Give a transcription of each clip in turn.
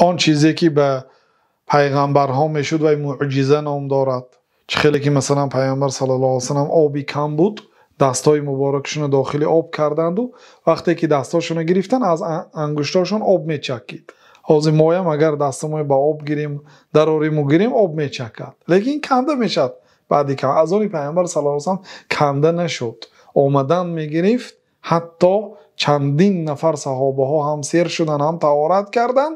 آن چیزی که به پیغمبرها میشد و معجزه نام دارد. چه خیلی که مثلا پیامبر صلی الله علیه و سلم آبی کم بود، دستای مبارکشون داخل آب کردند و وقتی که دستاشون گرفتن از انگشتاشون آب میچکید. از ما هم اگر دستمون با آب گیریم دراریم و گیریم آب میچکد، لیکن کنده میشد. بعدی که از آن پیامبر صلی الله علیه و سلم کنده نشد، آمدن میگرفت. حتی چندین نفر صحابه ها هم سیر شدن، هم طهارت کردن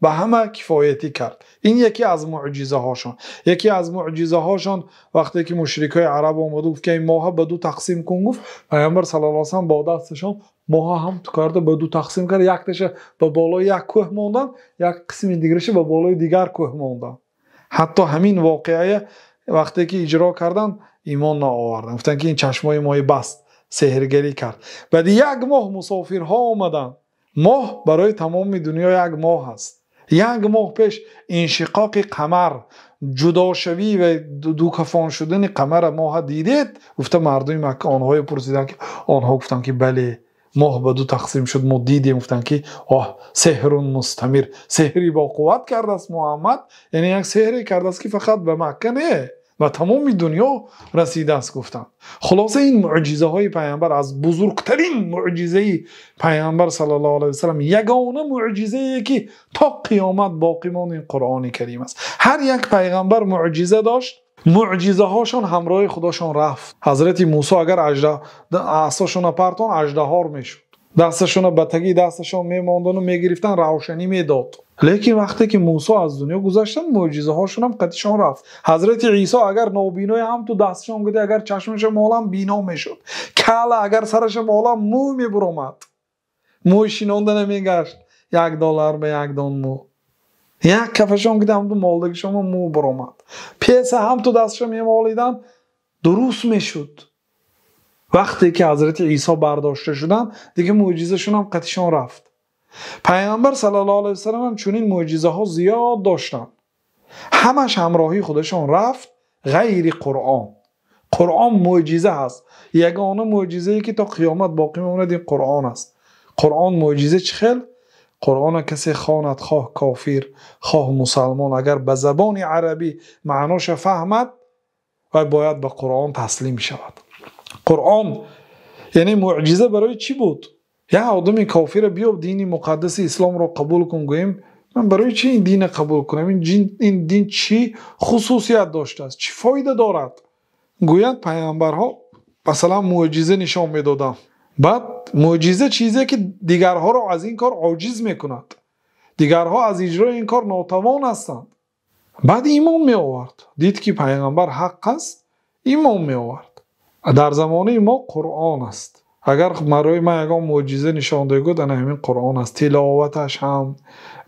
و همه کفایتی کرد. این یکی از معجزه هاشون. یکی از معجزه هاشون وقتی که مشرکای عرب اومد که این ماه به دو تقسیم کن، گفت پیامبر صلی الله علیه و سلم با دستشون ماه هم تو کرده به دو تقسیم کرد. یک تاش به بالای یک کوه موندن، یک قسم دیگرش به بالای دیگر کوه موندن. حتی همین واقعه وقتی که اجرا کردن ایمان نآوردن، گفتن که این چشمای ما بست، سحرگری کرد. بعد یک ماه مسافرها اومدن. ماه برای تمام دنیا یک ماه است. یک ماه پیش انشقاق قمر، جدا شوی و دو کفان شدن قمر ماه دیدید؟ گفته مردم مکه آنها پرسیدن که آنها گفتن که بله ماه به دو تقسیم شد، ما دیدیم. گفتن که سحر مستمر، سحری با قوت کرده است محمد. یعنی یک سحری کرده است که فقط به مکه نه و تمام دنیا رسیده است. گفتن خلاصه این معجزه های پیامبر از بزرگترین معجزه پیامبر صلی الله علیه و سلم، یگانه معجزه ای که تا قیامت باقی ماند این قرآن کریم است. هر یک پیغمبر معجزه داشت، معجزه هاشون همراه خداشون رفت. حضرت موسی اگر عصاشون پرتون اژدها میشد، دستشون بتگی دستشون میماندن و میگرفتن، روشنی میداد. لیکن وقتی که موسی از دنیا گذشتن معجزه هاشون هم قطعشون رفت. حضرت عیسی اگر نابینای هم تو دستشون گده، اگر چشمش مالم بینا میشد، کله اگر سرش مالم مو میبرامد، موی شینانده نمیگشت، $1 به یک دان مو، یک کفشون گده هم تو مالدگیشون مو برامد، پیسه هم تو دستشون میمالیدن درست میشد. وقتی که حضرت عیسی برداشته شدن دیگه معجزه شون هم قطعشون رفت. پیامبر صلی الله علیه و سلم هم چنین معجزه ها زیاد داشتن، همش همراهی خودشون رفت غیر قرآن. قرآن معجزه هست، یگانه معجزه ای که تا قیامت باقی میمونه این قرآن است. قرآن معجزه چه خیل؟ قرآن کسی خواند، خواه کافر خواه مسلمان، اگر به زبان عربی معناش فهمد و باید به قرآن تسلیم شود. قرآن یعنی معجزه برای چی بود؟ یک آدمی کافر بیا دین مقدس اسلام رو قبول کن، گویم من برای چی این دین قبول کنم؟ این دین چی خصوصیت داشته است؟ چی فایده دارد؟ گوید پیامبرها مثلا معجزه نشان میدادن. بعد معجزه چیزی که دیگرها را از این کار عاجز میکند، دیگرها از اجرای این کار ناتوان هستند. بعد ایمان می آورد، دید که پیغمبر حق است، ایمان می آورد. در زمانه ما قرآن است. اگر برای ما یگان معجزه نشان دهید در همین قرآن است. تلاوتش هم،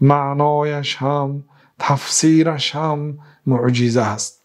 معنایش هم، تفسیرش هم معجزه است.